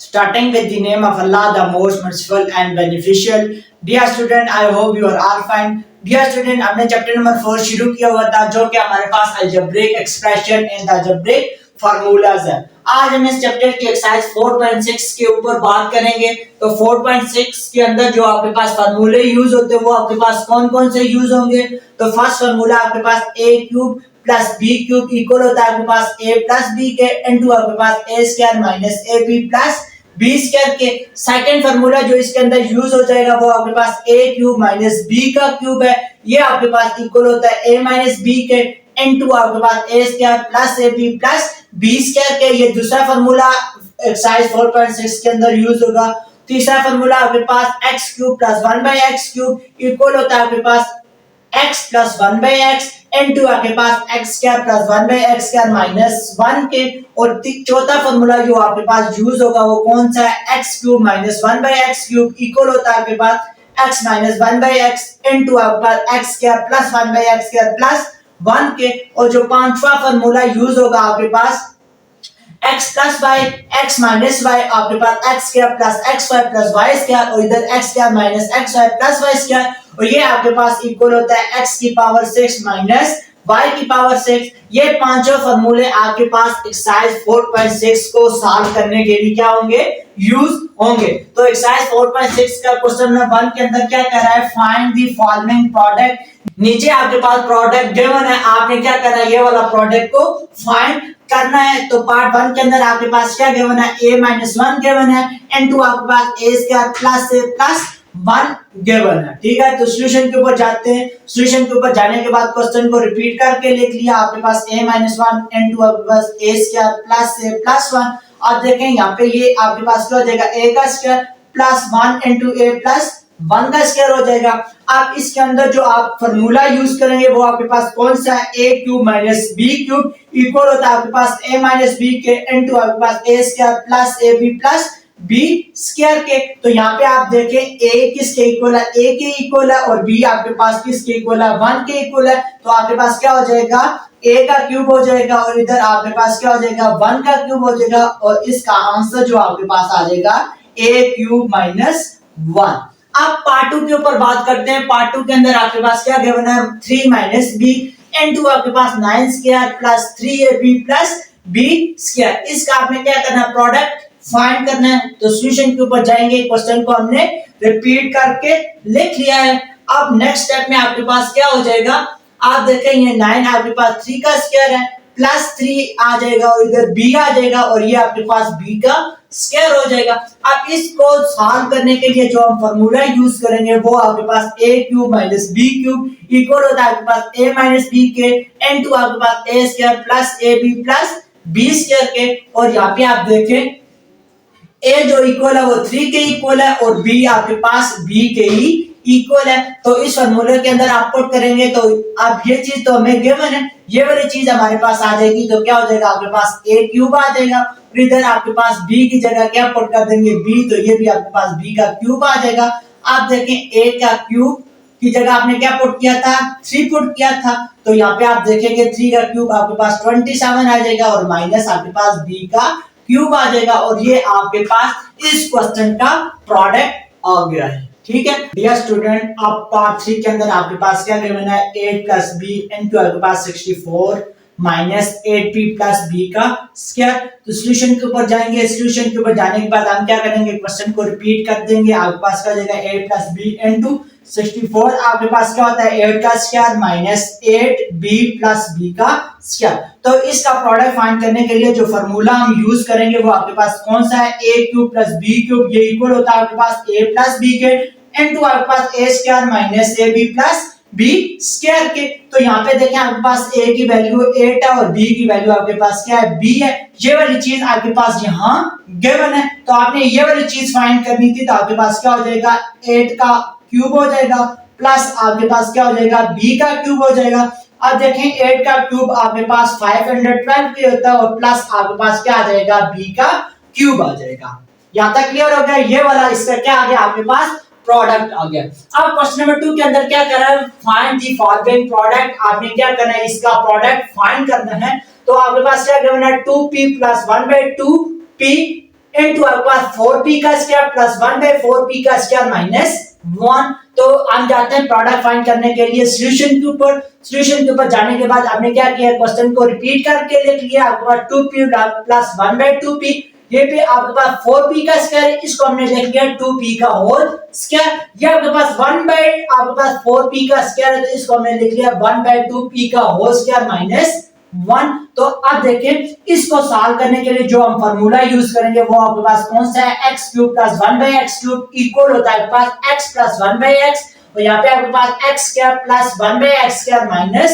Starting with the name of Allah, the most merciful and beneficial. Dear student, I hope you are all fine. Dear student, हमने chapter number 4 शुरू किया हुआ था जो कि हमारे पास algebraic expression and algebraic formulas है। आज हम इस चैप्टर की एक्सरसाइज 4.6 के ऊपर बात करेंगे। तो 4.6 के अंदर जो आपके पास फार्मूले यूज होते हैं वो आपके पास कौन कौन से यूज होंगे। तो फर्स्ट फार्मूला आपके पास a cube plus B cube equal होता है आपके पास a प्लस बी के इनटू आपके पास a square minus A B plus B square के। सेकंड फार्मूला जो इसके अंदर यूज हो जाएगा वो आपके पास a क्यूब माइनस b का क्यूब है, ये आपके पास इक्वल होता है a माइनस b के इनटू आपके पास a square plus ab plus b square के। ये दूसरा फार्मूला एक्सरसाइज 4.6 के अंदर यूज होगा। तीसरा फार्मूला आपके पास x cube plus 1/x cube equal होता है आपके पास x प्लस 1/x इनटू आपके पास x square plus 1/x square minus 1 के। और चौथा फार्मूला जो आपके पास यूज होगा वो कौन सा है, x cube minus 1/x cube equal होता है आपके पास x माइनस 1/x इनटू आपके पास x square plus 1/x square plus 1 के। और जो पांचवा फार्मूला यूज होगा आपके पास x plus y x minus y आपके पास x square plus xy plus y square और इधर x square minus xy plus y square और ये आपके पास इक्वल होता है x की पावर 6 माइनस y की पावर 6। ये पांचों फार्मूले आपके पास एक्सरसाइज 4.6 को सॉल्व करने के लिए क्या होंगे, यूज होंगे। तो एक्सरसाइज 4.6 का क्वेश्चन नंबर 1 के अंदर क्या कह रहा है, फाइंड द फॉलोइंग प्रोडक्ट। नीचे आपके पास प्रोडक्ट गिवन है, आपने क्या करना है, ये वाला प्रोडक्ट को फाइंड करना है। तो पार्ट 1 के अंदर आपके पास क्या गिवन है, a माइनस 1 गिवन है इनटू आपके पास a square plus a plus 1 given है। ठीक है, तो सॉल्यूशन के ऊपर जाते हैं। सॉल्यूशन के ऊपर जाने के बाद क्वेश्चन को रिपीट करके लिख लिया। आपके पास a माइनस 1 इनटू आपके पास a square plus a plus 1। अब देखें यहाँ पे ये आपके पास क्या हो जाएगा, a का square plus 1 into a plus 1 का स्क्वायर हो जाएगा। अब इसके अंदर जो आप फार्मूला यूज करेंगे वो आपके पास कौन सा है, a cube minus b cube equal होता है आपके पास a माइनस b के इनटू आपके पास a square plus ab plus b square के। तो यहाँ पे आप देखें a किसके इक्वल है, a के इक्वल है और b आपके पास किसके इक्वल है, 1 के इक्वल है। तो आपके पास क्या हो जाएगा, a का क्यूब हो जाएगा और इधर आपके पास क्या हो जाएगा, 1 का क्यूब हो जाएगा और इसका आंसर जो आपके पास आ जाएगा a क्यूब माइनस 1। अब पार्ट 2 के ऊपर बात करते हैं। पार्ट 2 के अंदर आपके पास क्या गिवन है, 3 माइनस b इनटू आपके पास 9 square plus 3ab plus b square. इसका आपने क्या करना है, प्रोडक्ट फाइंड करना है। तो सॉल्यूशन के ऊपर जाएंगे, क्वेश्चन को हमने रिपीट करके लिख लिया है। अब नेक्स्ट स्टेप में आपके पास क्या हो जाएगा, आप देखें ये 9 आपके पास 3 का स्क्वायर है प्लस 3 आ जाएगा और इधर b आ जाएगा और ये आपके पास b का स्क्वायर हो जाएगा। अब इसको सॉल्व करने के लिए जो हम फार्मूला यूज करेंगे वो आपके पास a cube minus b cube equal होता है आपके पास a माइनस b के इनटू आपके पास a square plus ab plus b square के। और यहाँ पे आप देखें a जो इक्वल है वो 3 के इक्वल है और b आपके पास b के ही इक्वल है। तो इस फार्मूले के अंदर आप पुट करेंगे तो अब ये चीज तो हमें गिवन है, ये वाली चीज हमारे पास आ जाएगी। तो क्या हो जाएगा, आपके पास a क्यूब आ जाएगा और इधर आपके पास b की जगह क्या पुट कर देंगे, b, तो ये भी आपके पास b का क्यूब आ जाएगा। आप देखें a का क्यूब की जगह आपने क्या पुट किया था, 3 पुट किया था। तो यहाँ पे आप देखेंगे 3 का क्यूब आपके पास 27 आ जाएगा और माइनस आपके पास b का क्यूब आ जाएगा और ये आपके पास इस क्वेश्चन का प्रोडक्ट आ गया है। ठीक है डियर स्टूडेंट, अब पार्ट 3 के अंदर आपके पास क्या गिवन है, 8 प्लस b इनटू आपके पास 64 माइनस 8b प्लस b का स्क्वायर। तो सॉल्यूशन के ऊपर जाएंगे। सॉल्यूशन के ऊपर जाने के बाद हम क्या करेंगे, क्वेश्चन को रिपीट कर देंगे। आपके पास क्या हो जाएगा, 8 प्लस b इनटू 64 आपके पास क्या होता है, 8 का square minus 8b plus b का स्क्वायर। तो इसका प्रोडक्ट फाइंड करने के लिए जो फार्मूला हम यूज करेंगे वो आपके पास कौन सा है, a cube plus b cube, ये इक्वल होता है आपके पास a प्लस b के इनटू आपके पास a square minus ab plus b square के। तो यहाँ पे देखें आपके पास a की वैल्यू 8 है और b की वैल्यू आपके पास क्या है, b है। ये वाली चीज आपके पास यहाँ गिवन है तो आपने ये वाली चीज फाइंड करनी थी। तो आपके पास क्या हो जाएगा, 8 का क्यूब हो जाएगा प्लस आपके पास क्या हो जाएगा, b का क्यूब हो जाएगा। अब देखें 8 का क्यूब आपके पास 512 के होता है और प्लस आपके पास क्या आ जाएगा, b का क्यूब आ जाएगा। यहाँ तक क्लियर हो गया। ये वाला इसका क्या आ गया, आपके पास प्रोडक्ट आ गया। अब क्वेश्चन नंबर 2 के अंदर क्या कर रहा है, फाइंड द फॉलोइंग प्रोडक्ट। आपने क्या करना है, इसका प्रोडक्ट फाइंड करना है। तो आपके पास क्या करना है, 2p प्लस 1/2p इनटू आपके पास 4p का स्क्वायर प्लस 1/4p का स्क्वायर माइनस 1। तो हम जाते हैं प्रोडक्ट फाइंड करने के लिए सॉल्यूशन के ऊपर। सॉल्यूशन के ऊपर जाने के बाद आपने क्या किया, क्वेश्चन को रिपीट करके लिख लिया। आपके पास 2p प्लस 1/2p, ये पे आपके पास 4p का स्क्वायर, इसको हमने लिख लिया 2p का होल स्क्वायर। ये आपके पास 4p का स्क्वायर है, तो इसको हमने लिख लिया 1/2p का होल स्क्वायर माइनस 1। तो अब देखें इसको सॉल्व करने के लिए जो हम फार्मूला यूज करेंगे वो आपके पास कौन सा है, x³ प्लस 1/x³ इक्वल होता है आपके पास x प्लस 1/x, और यहाँ पे आपके पास x² प्लस 1/x² माइनस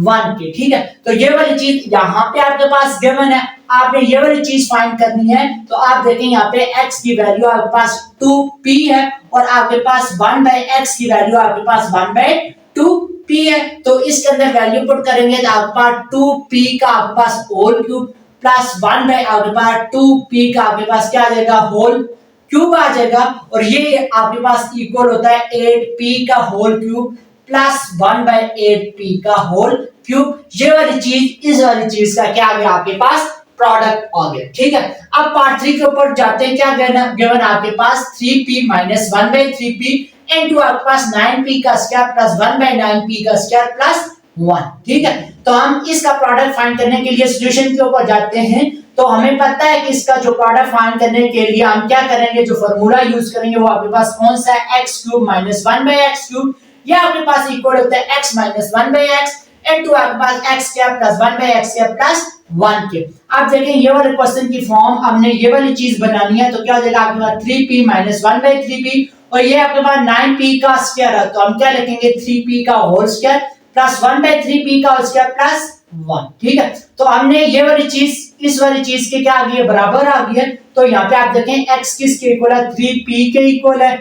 1 के। ठीक है, तो ये वाली चीज यहाँ पे आपके पास गिवन है, आपने ये वाली चीज फाइंड करनी है। तो आप देखें यहाँ पे x की वैल्यू आपके पास 2p है और आपके पास 1/x की वैल्यू आपके पास 1/2p है। तो इसके अंदर वैल्यू पुट करेंगे तो आपके पास 2p का आपके पास होल क्यूब प्लस 1/2p का आपके पास क्या आ जाएगा, होल क्यूब आ जाएगा, और ये आपके पास इक्वल होता है 8p का होल क्यूब प्लस 1/8p का होल क्यूब। ये वाली चीज इस वाली चीज का क्या आ गया आपके पास, प्रोडक्ट आ गया। ठीक है, अब पार्ट 3 के ऊपर जाते हैं। क्या गिवन आपके पास 3p माइनस 1/3p इनटू आपके पास 9p का स्क्वायर प्लस 1/9p का स्क्वायर प्लस 1। ठीक है, तो हम इसका प्रोडक्ट फाइंड करने के लिए सॉल्यूशन के ऊपर जाते हैं। तो हमें पता है कि इसका जो प्रोडक्ट फाइंड करने के लिए हम क्या करेंगे, जो फार्मूला यूज करेंगे वो आपके पास कौन सा है, x³ माइनस 1/x³, ये आपके पास इक्वल होता है x माइनस 1/x इनटू आपके पास x² प्लस 1/x² प्लस 1 के। अब देखें ये वाले क्वेश्चन की फॉर्म हमने ये वाली चीज बनानी है, तो क्या हो जाएगा आपके पास 3p माइनस 1/3p, और ये आपके पास 9p का स्क्वायर है, तो हम क्या लिखेंगे 3p का होल स्क्वायर प्लस 1/3p का होल स्क्वायर प्लस 1। ठीक है, तो हमने ये वाली चीज इस वाली चीज के क्या आ गई है, बराबर आ गई है। तो यहाँ पे आप देखें x किसके इक्वल है, 3p के इक्वल है।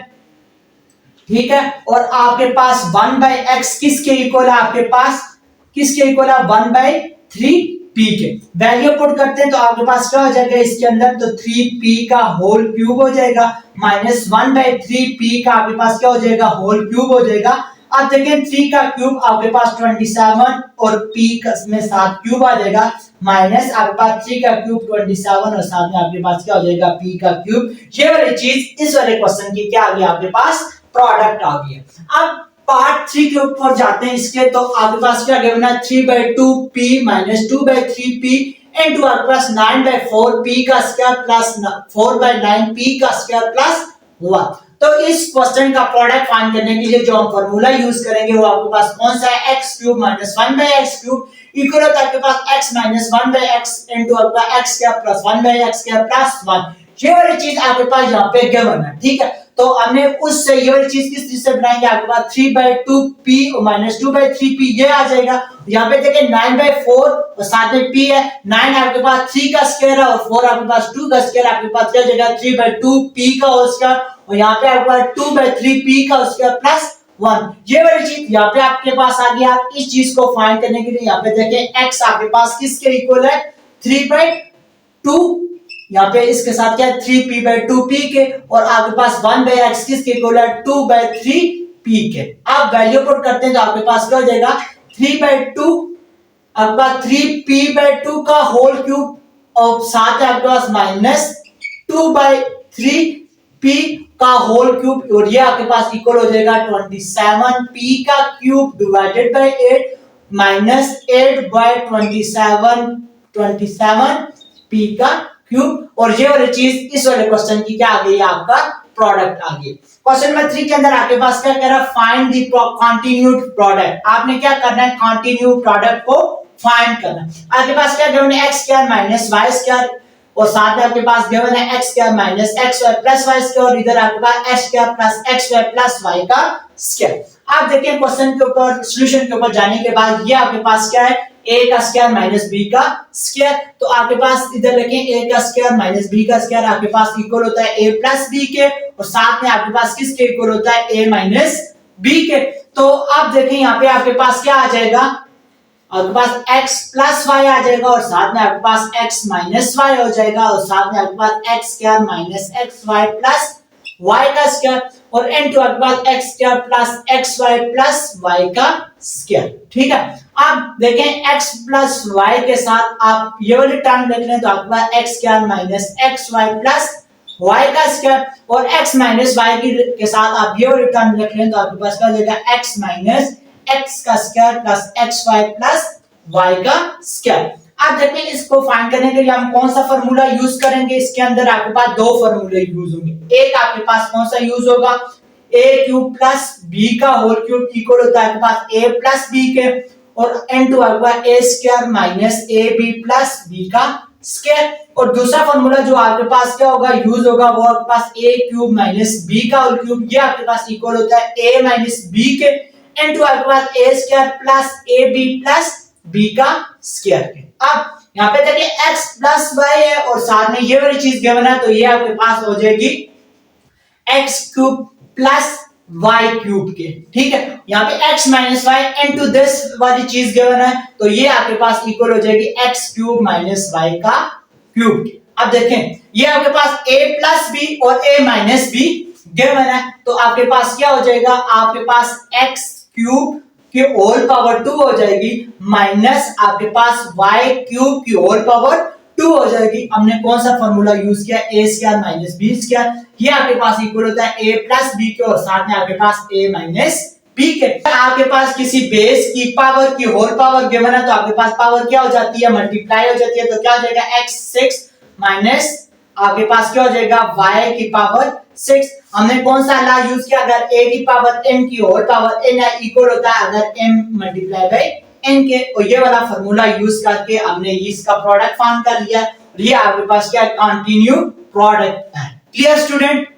ठीक है, और आपके पास 1/x किसके इक्वल है, आपके पास किसके इक्वल है, 1/3p के। वैल्यू पुट करते हैं तो आपके पास क्या हो जाएगा इसके अंदर, तो 3p का होल क्यूब हो जाएगा माइनस 1/3p का आपके पास क्या हो जाएगा, होल क्यूब हो जाएगा। अब देखें 3 का क्यूब आपके पास 27 और p में 7 क्यूब आ जाएगा, माइनस आपके पास 3 का क्यूब 27 और साथ में आपके पास क्या हो जाएगा, p का क्यूब। ये वाली चीज इस वाले क्वेश्चन की क्या आ गई आपके पास, प्रोडक्ट आ गई है। अब पार्ट 3 के ऊपर जाते हैं इसके, तो आपके पास क्या गिवन है, 3/2p माइनस 2/3p इनटू आपके पास 9/4p का स्क्वायर प्लस 4/9p का स्क्वायर प्लस 1। तो इस क्वेश्चन का प्रोडक्ट फाइंड करने के लिए जो हम फार्मूला यूज करेंगे वो आपके पास कौन सा है, x³ माइनस 1/x³ इक्वल होता है आपके पास x माइनस 1/x इनटू आपका x² प्लस 1/x² प्लस 1। ये वाली चीज आपके पास यहाँ पे गिवन है। ठीक है, तो हमने उससे ये वाली चीज किस चीज से बनाएंगे, आपके पास 3/2p और माइनस 2/3p ये आ जाएगा। यहाँ पे देखिए 9/4 और साथ में p है, 9 आपके पास 3 का स्क्वायर है और 4 आपके पास 2 का स्क्वायर, आपके पास क्या जाएगा 3/2p का होल स्क्वायर, और यहाँ पे आपके पास 2/3p का स्क्वायर प्लस 1। ये वाली चीज यहाँ पे आपके पास आ गया। आप इस चीज को फाइंड करने के लिए यहाँ पे देखें x आपके पास किसके इक्वल है, 3/2, यहाँ पे इसके साथ क्या है 3p/2p के, और आपके पास 1/x किसके इक्वल है, 2/3p के। आप वैल्यू पुट करते हैं तो आपके पास क्या हो जाएगा 3/2 आपका 3p/2 का होल क्यूब और साथ है आपके पास माइनस 2/3p का होल क्यूब, और ये आपके पास इक्वल हो जाएगा 27p का cube divided by 8 minus 8/27p का क्यूब। और ये वाली चीज इस वाले क्वेश्चन की क्या आ गई, आपका प्रोडक्ट आ गई। क्वेश्चन नंबर 3 के अंदर आपके पास क्या कह रहा है, फाइंड द कंटीन्यूड प्रोडक्ट। आपने क्या करना है, कंटीन्यूड प्रोडक्ट को फाइंड करना है। आपके पास क्या गिवन है, x² माइनस y² और साथ में आपके पास गिवन है x² minus xy plus y², और इधर आपके पास x² plus xy plus y का स्क्वायर। आप देखिए क्वेश्चन के ऊपर सॉल्यूशन के ऊपर जाने के बाद ये आपके पास क्या है, a का स्क्वायर माइनस b का स्क्वायर। तो आपके पास इधर लिखें a का स्क्वायर माइनस b का स्क्वायर आपके पास इक्वल होता है a प्लस b के, और साथ में आपके पास किसके इक्वल होता है, a माइनस b के। तो अब देखें यहाँ पे आपके पास क्या आ जाएगा, आपके पास x प्लस y आ जाएगा, और साथ में आपके पास x माइनस y हो जाएगा, और साथ में आपके पास x square minus xy plus y का स्क्वायर, और इनटू आपके पास x square plus xy plus y का स्क्वायर। ठीक है, अब देखें x प्लस वाई के साथ आप ये वाली टर्म लिख लें तो आपके पास x square minus x y plus y का स्क्वायर, और x माइनस वाई के साथ आप ये वाली टर्म लिख लें तो आपके पास क्या हो जाएगा x माइनस एक्स का square plus x y plus y का स्क्वायर। अब देखते हैं इसको फाइंड करने के लिए हम कौन सा फार्मूला यूज करेंगे। इसके अंदर आपके पास दो फार्मूले यूज होंगे। एक आपके पास कौन सा यूज होगा, a क्यूब प्लस b का होल क्यूब इक्वल होता है आपके पास a प्लस b के, और n2 आपके पास a square minus ab plus b का स्क्वायर। और दूसरा फार्मूला जो आपके पास क्या होगा यूज होगा वो आपके पास a क्यूब माइनस b का होल क्यूब, ये आपके पास इक्वल होता है a माइनस b के, n2 आपके पास a square plus ab plus b का स्क्वायर के। अब यहाँ पे देखिए x प्लस वाई है और साथ में ये वाली चीज गिवन है तो ये आपके पास हो जाएगी x cube plus y cube के, ठीक है। यहाँ पे x minus y into this वाली चीज गिवन है तो ये आपके पास इक्वल हो जाएगी x क्यूब माइनस वाई का क्यूब के। अब देखें ये आपके पास a प्लस बी और a माइनस बी गिवन है तो आपके पास क्या हो जाएगा, आपके पास x क्यूब की होल पावर 2 हो जाएगी माइनस आपके पास y क्यूब की होल पावर 2 हो जाएगी। हमने कौन सा फार्मूला यूज किया, a square minus b square, ये आपके पास इक्वल होता है a प्लस b के और साथ में आपके पास a माइनस b के। आपके पास किसी बेस की पावर की होल पावर गिवन है तो आपके पास पावर क्या हो जाती है, मल्टीप्लाई हो जाती है, तो क्या हो जाएगा x6 माइनस आपके पास क्या हो जाएगा y की पावर 6। हमने कौन सा ला यूज किया, अगर a की पावर m की होल पावर n इक्वल होता है अगर m मल्टीप्लाई बाय n के, और ये वाला फार्मूला यूज करके हमने इसका प्रोडक्ट फाइंड कर लिया। ये आपके पास क्या कंटिन्यू प्रोडक्ट है। Clear student.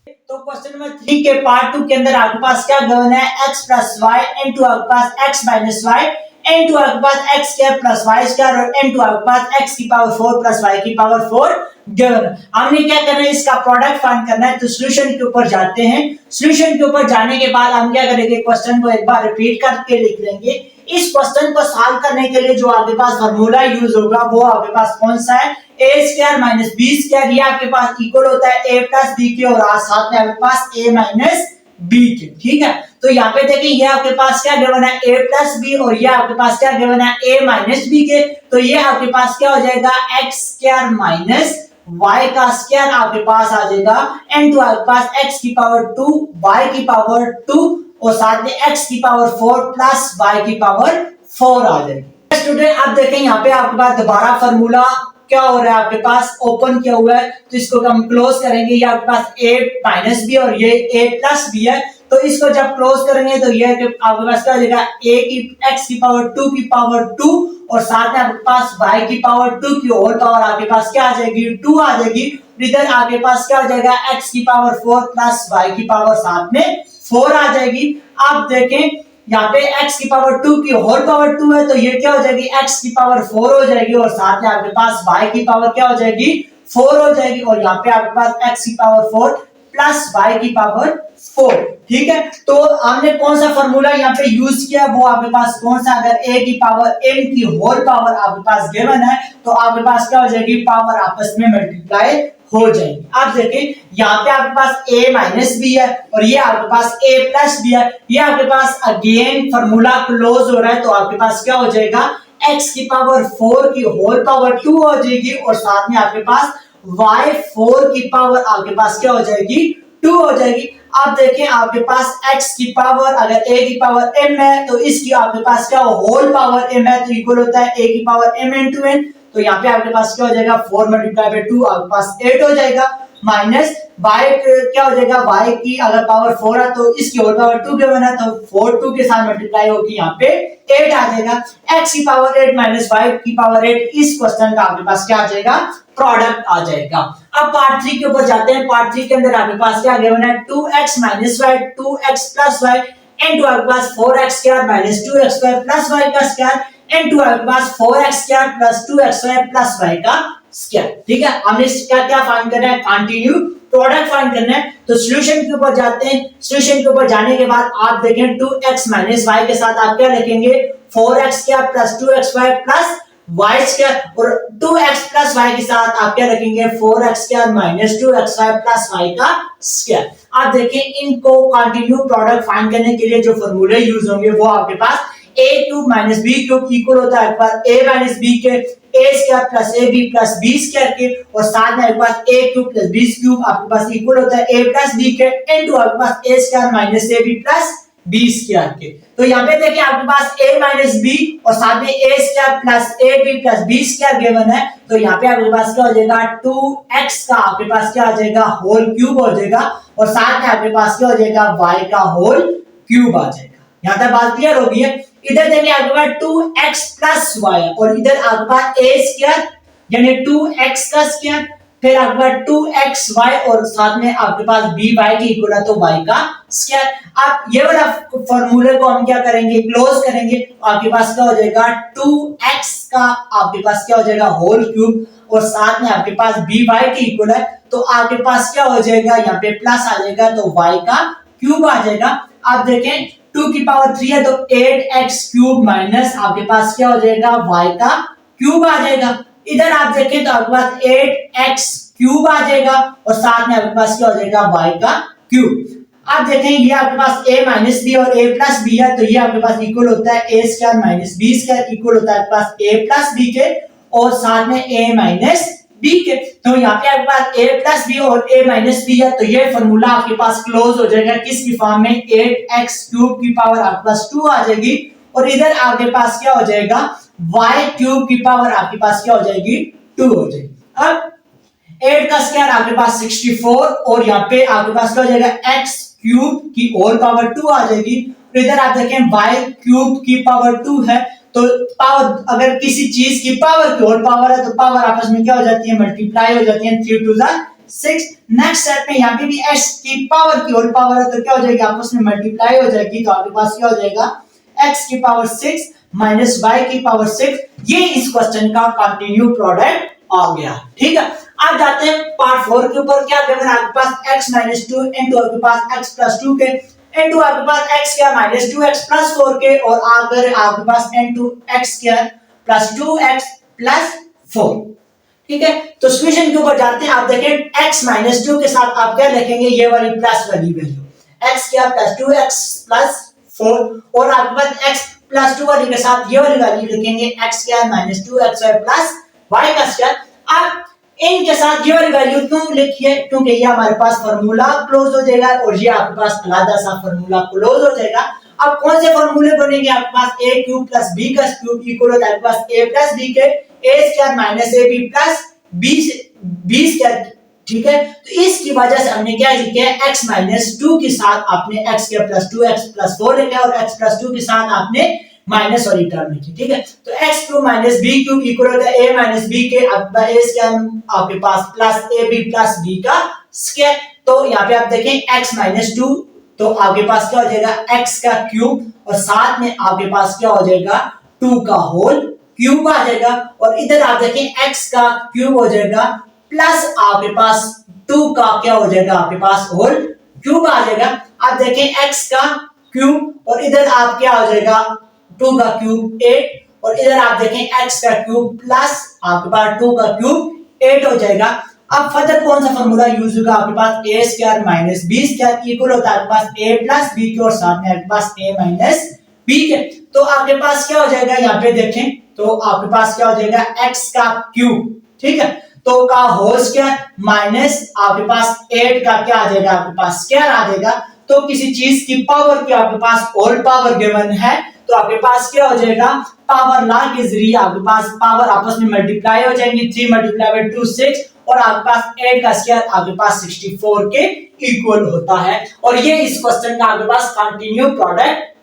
तो क्वेश्चन नंबर 3 के पार्ट 2 के अंदर आपके पास क्या गिवन है, x प्लस वाई इनटू आपके पास x माइनस वाई इनटू आपके पास x square plus y square और इनटू आपके पास x की पावर 4 प्लस y की पावर 4 गिवन है। हमने क्या करना है, इसका प्रोडक्ट फाइंड करना है। तो सॉल्यूशन के ऊपर जाते हैं। सॉल्यूशन के ऊपर जाने के बाद हम क्या करेंगे, क्वेश्चन को एक बार रिपीट करके लिख लेंगे। इस क्वेश्चन को सॉल्व करने के लिए जो आपके पास फार्मूला यूज होगा वो आपके पास कौन सा है, a square minus b square, ये आपके पास इक्वल होता है a प्लस b के और साथ में आपके पास a माइनस b के, ठीक है। तो यहाँ पे देखिए ये आपके पास क्या गिवन है a प्लस b और ये आपके पास क्या गिवन है a माइनस b के, तो ये आपके पास क्या हो जाएगा x स्क्वायर माइनस y का स्क्वायर आपके पास आ जाएगा इनटू आपके पास x की पावर 2 y की पावर 2 और साथ में x की पावर 4 प्लस y की पावर 4 आ जाएगी। स्टूडेंट अब देखें यहाँ पे आपके पास दोबारा फार्मूला क्या हो रहा है, आपके पास ओपन किया हुआ है तो इसको हम क्लोज करेंगे। ये आपके पास a माइनस बी और ये a प्लस बी है, तो इसको जब क्लोज करेंगे तो ये आपके पास क्या हो जाएगा a की x की पावर 2 की पावर 2 और साथ में आपके पास y की पावर 2 की होल पावर आपके पास क्या आ जाएगी 2 आ जाएगी। इधर आपके पास क्या हो जाएगा x की पावर 4 प्लस y की पावर साथ में 4 आ जाएगी। आप देखें यहाँ पे x की पावर 2 की होल पावर 2 है तो ये क्या हो जाएगी x की पावर 4 हो जाएगी और साथ में आपके पास y की पावर क्या हो जाएगी 4 हो जाएगी और यहाँ पे आपके पास x की पावर 4 प्लस y की पावर 4, ठीक है। तो हमने कौन सा फार्मूला यहाँ पे यूज किया वो आपके पास कौन सा, अगर a की पावर n की होल पावर आपके पास गिवन है तो आपके पास क्या हो जाएगी पावर आपस में मल्टीप्लाई हो जाएगी। आप देखिए यहाँ पे आपके पास a माइनस बी है और ये आपके पास a प्लस बी है, ये आपके पास अगेन फार्मूला क्लोज हो रहा है तो आपके पास क्या हो जाएगा x की पावर 4 की होल पावर 2 हो जाएगी और साथ में आपके पास y 4 की पावर आपके पास क्या हो जाएगी 2 हो जाएगी। आप देखें आपके पास x की पावर अगर a की पावर m है तो इसकी आपके पास क्या होल पावर m है तो इक्वल होता है a की पावर m इंटू n, तो यहाँ पे आपके पास क्या हो जाएगा 4 मल्टीप्लाई बाय 2 आपके पास 8 हो जाएगा माइनस y क्या हो जाएगा y की अगर पावर 4 है तो इसकी होल पावर 2 गिवन है तो 4 2 के साथ मल्टीप्लाई होगी यहाँ पे 8 आ जाएगा। x की पावर 8 माइनस y की पावर 8 इस क्वेश्चन का आपके पास क्या आ जाएगा प्रोडक्ट आ जाएगा। अब पार्ट 3 के ऊपर जाते हैं। पार्ट 3 के अंदर आपके पास क्या गिवन है 2x minus y 2x plus y into आपके पास 4x square minus 2x square plus y का स्क्वायर इनटू आपके पास 4x square plus 2x square plus y का स्क्वायर, ठीक है। हमने इसका क्या फाइंड करना है, कंटिन्यू प्रोडक्ट फाइंड करना है। तो सॉल्यूशन के ऊपर जाते हैं। सॉल्यूशन के ऊपर जाने के बाद आप देखें 2x माइनस y के साथ आप क्या लिखेंगे 4x square plus 2xy plus y square और 2x प्लस y के साथ आप क्या रखेंगे 4x square minus 2xy plus y का स्क्वायर। आप देखें इनको कंटिन्यू प्रोडक्ट फाइंड करने के लिए जो फार्मूले यूज होंगे वो आपके पास A cube minus B cube equal होता है आपके पास ए माइनस बी के A square plus A B plus B square के, और साथ में आपके पास A cube plus B cube आपके पास इक्वल होता है ए प्लस बी के इनटू आपके पास A square minus A B plus B square के। तो यहाँ पे देखिए आपके पास a माइनस बी और साथ में a square plus A B plus B square given है, तो यहाँ पे आपके पास क्या हो जाएगा 2x का आपके पास क्या हो जाएगा होल क्यूब हो जाएगा, और साथ में आपके पास क्या हो जाएगा y का होल क्यूब आ जाएगा। यहाँ तक बात क्लियर होगी है। इधर देखिए आपके पास 2x प्लस y और इधर आपके पास a स्क्वायर यानी 2x का स्क्वायर, फिर आपके पास 2xy और साथ में आपके पास by के इक्वल है तो y का स्क्वायर। आप ये वाला फॉर्मूले को हम क्या करेंगे क्लोज करेंगे, आपके पास क्या हो जाएगा 2x का आपके पास क्या हो जाएगा होल क्यूब और साथ में आपके पास by के इक्वल है तो आपके पास क्या हो जाएगा यहाँ पे प्लस आ जाएगा तो y का क्यूब आ जाएगा। आप देखें 2 की पावर 3 है तो 8x क्यूब माइनस आपके पास क्या हो जाएगा y का क्यूब आ जाएगा। इधर आप देखें तो आपके पास 8x क्यूब आ जाएगा और साथ में आपके पास क्या हो जाएगा y का क्यूब। आप देखें ये आपके पास a माइनस बी और a प्लस बी है तो ये आपके पास इक्वल होता है a square minus b square equal होता है आपके पास a प्लस बी के और साथ में a माइनस बी के। तो यहाँ पे आपके पास a प्लस बी और a माइनस बी है तो ये फॉर्मूला आपके पास क्लोज हो जाएगा किसकी फॉर्म में 8x क्यूब की पावर आपके पास 2 आ जाएगी और इधर आपके पास क्या हो जाएगा y क्यूब की पावर आपके पास क्या हो जाएगी 2 हो जाएगी। अब 8 का स्क्वायर आपके पास 64 और यहाँ पे आपके पास क्या हो जाएगा x क्यूब की होल पावर 2 आ जाएगी। तो इधर आप देखें y क्यूब की पावर 2 है तो पावर अगर किसी चीज की पावर की होल पावर है तो पावर आपस में क्या हो जाती है मल्टीप्लाई हो जाती है 3 2 6। नेक्स्ट स्टेप में यहाँ पे भी x की पावर की होल पावर है तो क्या हो जाएगी आपस में मल्टीप्लाई हो जाएगी तो आपके पास क्या हो जाएगा x की पावर 6 माइनस y की पावर 6। ये इस क्वेश्चन का कंटिन्यू प्रोडक्ट आ गया। ठीक है, अब जाते हैं पार्ट 4 के ऊपर। क्या गिवन है आपके पास x माइनस 2 इनटू आपके पास x प्लस 2 के इनटू आपके पास x square minus 2x plus 4 के और अगर आपके पास into x square plus 2x plus 4। ठीक है, तो सॉल्यूशन के ऊपर जाते हैं। आप देखें x माइनस 2 के साथ आप क्या लिखेंगे ये वाली प्लस वाली value x square plus 2x plus 4 और आपके पास x प्लस 2 वाली के साथ ये वाली वैल्यू लिखेंगे x square minus 2xy plus y का स्क्वायर। अब इनके साथ ये वाली वैल्यू क्यों लिखिए क्योंकि ये हमारे पास फार्मूला क्लोज हो जाएगा और ये आपके पास अलग सा फार्मूला क्लोज हो जाएगा। अब कौन से फार्मूले बनेंगे आपके पास a क्यूब प्लस b का क्यूब इक्वल होता है आपके पास a प्लस b के a square minus ab plus b square. ठीक है, तो इसकी वजह से हमने क्या लिखा है x माइनस 2 के साथ आपने x square plus 2x plus 4 लिखा और x प्लस 2 के साथ आपने माइनस वाली टर्म लिखी। ठीक है, तो x cube minus b cube equal होता है a माइनस b के a स्क्वायर आपके पास प्लस ab प्लस b का स्क्वायर। तो यहाँ पे आप देखें x माइनस 2 तो आपके पास क्या हो जाएगा x का क्यूब और साथ में आपके पास क्या हो जाएगा 2 का होल क्यूब आ जाएगा और इधर आप देखें x का क्यूब हो जाएगा प्लस आपके पास 2 का क्या हो जाएगा आपके पास होल क्यूब आ जाएगा। आप देखें x का क्यूब और इधर आप क्या हो जाएगा 2 का क्यूब 8 और इधर आप देखें x का क्यूब प्लस आपके पास 2 का क्यूब 8 हो जाएगा। अब फर्दर कौन सा फॉर्मूला यूज होगा आपके पास a square minus b square equal होता है आपके पास a प्लस b के और साथ में आपके पास a माइनस b के। तो आपके पास क्या हो जाएगा यहाँ पे देखें तो आपके पास क्या हो जाएगा x का क्यूब। ठीक है, तो का होल स्क्वायर माइनस आपके पास 8 का क्या आ जाएगा आपके पास स्क्वायर आ जाएगा। तो किसी चीज की पावर की आपके पास होल पावर गिवन है तो आपके पास क्या हो जाएगा पावर लॉ के जरिए आपके पास पावर आपस में मल्टीप्लाई हो जाएंगी 3 मल्टीप्लाई बाय 2 6 और आपके पास 8 का स्क्वायर आपके पास 64 के इक्वल होता है और ये इस क्वेश्चन का आपके पास कंटिन्यू प्रोडक्ट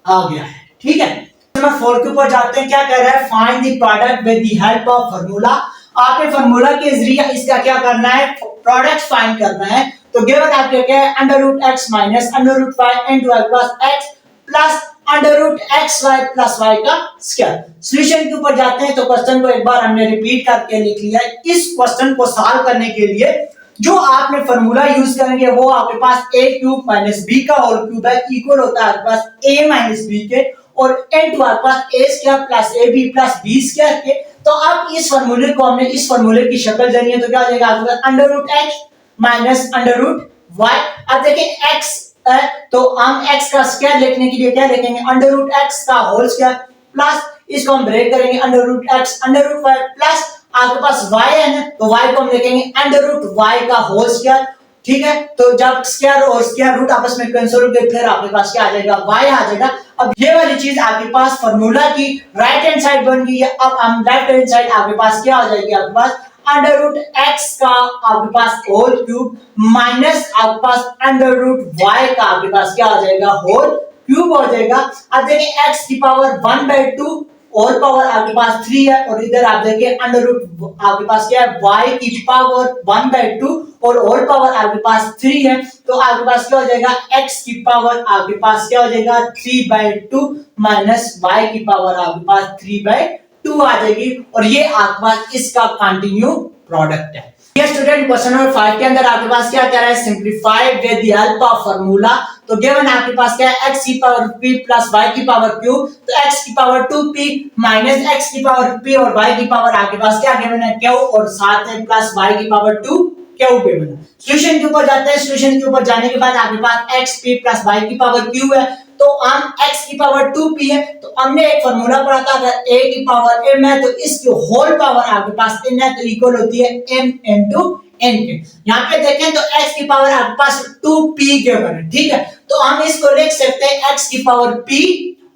आ गया है। ठीक है, नंबर 4 के ऊपर जाते हैं। क्या कह रहा है find the product with the help of formula. आपने फार्मूला के जरिए इसका क्या करना है प्रोडक्ट फाइंड करना है। तो गिवन आपके क्या है under root x minus under root y into आपके पास x plus under root xy plus y का स्क्वायर। सॉल्यूशन के ऊपर जाते हैं तो क्वेश्चन को एक बार हमने रिपीट करके लिख लिया है। इस क्वेश्चन को सॉल्व करने के लिए जो आपने फार्मूला यूज करेंगे वो आपके पास a क्यूब माइनस b का होल क्यूब है इक्वल होता है आपके पास a माइनस b के और इनटू आपके पास a square plus ab plus b square के। तो अब इस फार्मूले को हमने इस फार्मूले की शक्ल देनी है तो क्या हो जाएगा आपके पास under root x minus under root y। अब देखिए x तो हम x का स्क्वायर लिखने के लिए क्या लिखेंगे, अंडर रूट x का होल स्क्वायर प्लस इसको हम ब्रेक करेंगे under root x under root y प्लस आपके पास y है ना, तो y को हम लिखेंगे अंडर रूट y का होल स्क्वायर। ठीक है, तो जब स्क्वायर और स्क्वायर रूट आपस में कैंसिल हो गए फिर आपके पास क्या आ जाएगा, y आ जाएगा। अब ये वाली चीज आपके पास फार्मूला की राइट हैंड साइड बन गई है। अब हम लेफ्ट हैंड साइड आपके पास क्या आ जाएगी, आपके पास अंडर रूट x का आपके पास होल क्यूब माइनस आपके पास अंडर रूट y का आपके पास क्या आ जाएगा, होल क्यूब हो जाएगा। अब देखिए x की पावर 1/2 और पावर आपके पास 3 है और इधर आप देखिए अंडर रूट आपके पास क्या है, y की पावर 1/2 और होल पावर आपके पास 3 है, तो आपके पास क्या हो जाएगा, x की पावर आपके पास क्या हो जाएगा 3/2 माइनस y की पावर आपके पास 3/2 आ जाएगी और ये आपके पास इसका कंटिन्यू प्रोडक्ट है। ये स्टूडेंट क्वेश्चन नंबर 5 के अंदर आपके पास क्या कह रहा है, simplify with the help of formula. तो गिवन आपके पास क्या है, x की पावर p प्लस y की पावर q, तो x की पावर 2p माइनस x की पावर p और y की पावर आपके पास क्या गिवन है, q और साथ में प्लस y की पावर 2 q गिवन है। सॉल्यूशन के ऊपर जाते हैं, सॉल्यूशन के ऊपर जाने के बाद आपके पास xp प्लस y की पावर q है, तो हम x की पावर 2p है, तो हमने एक फार्मूला पढ़ा था, अगर a की पावर m है तो इसकी होल पावर आपके पास n है, तो इक्वल होती है m into n के। यहाँ पे देखें तो x की पावर आपके पास 2p के ऊपर है, ठीक है, तो हम इसको लिख सकते हैं x की पावर p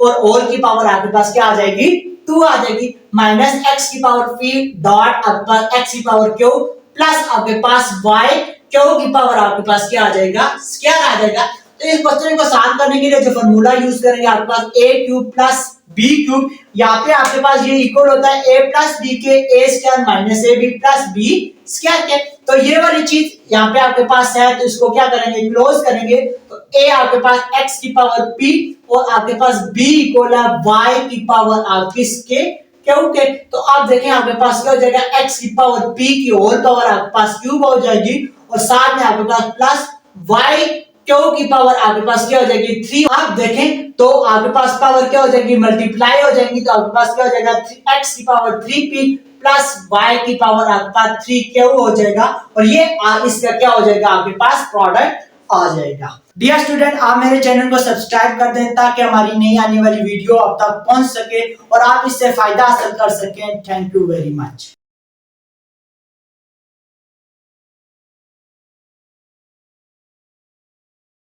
और होल की पावर आपके पास क्या आ जाएगी, 2 आ जाएगी, माइनस x की पावर p डॉट आपके पास x की पावर q प्लस आपके पास y q की पावर आपके पास क्या आ जाएगा, स्क्वायर आ जाएगा। तो इस क्वेश्चन को सॉल्व करने के लिए जो फार्मूला यूज करेंगे आपके पास a cube plus b cube, यहाँ पे आपके पास ये इक्वल होता है a प्लस b के a square minus ab plus b square के। तो ये वाली चीज यहाँ पे आपके पास है, तो इसको क्या करेंगे, क्लोज करेंगे, तो a आपके पास x की पावर p और आपके पास b इक्वल है y की पावर आपकी इसके क्योंकि, तो आप देखें आपके पास क्या हो जाएगा, x की पावर p की होल पावर आपके पास क्यूब हो जाएगी और साथ में आपके पास प्लस y क्यू की पावर आपके पास क्या हो जाएगी 3। आप देखें तो आपके पास पावर क्या हो जाएगी, मल्टीप्लाई हो जाएगी, तो आपके पास क्या हो जाएगा, x की पावर 3p प्लस y की पावर आपके पास 3q हो जाएगा और ये इसका क्या हो जाएगा, आपके पास प्रोडक्ट आ जाएगा। डियर स्टूडेंट, आप मेरे चैनल को सब्सक्राइब कर दें ताकि हमारी नई आने वाली वीडियो आप तक पहुंच सके और आप इससे फायदा हासिल कर सकें। Thank you very much.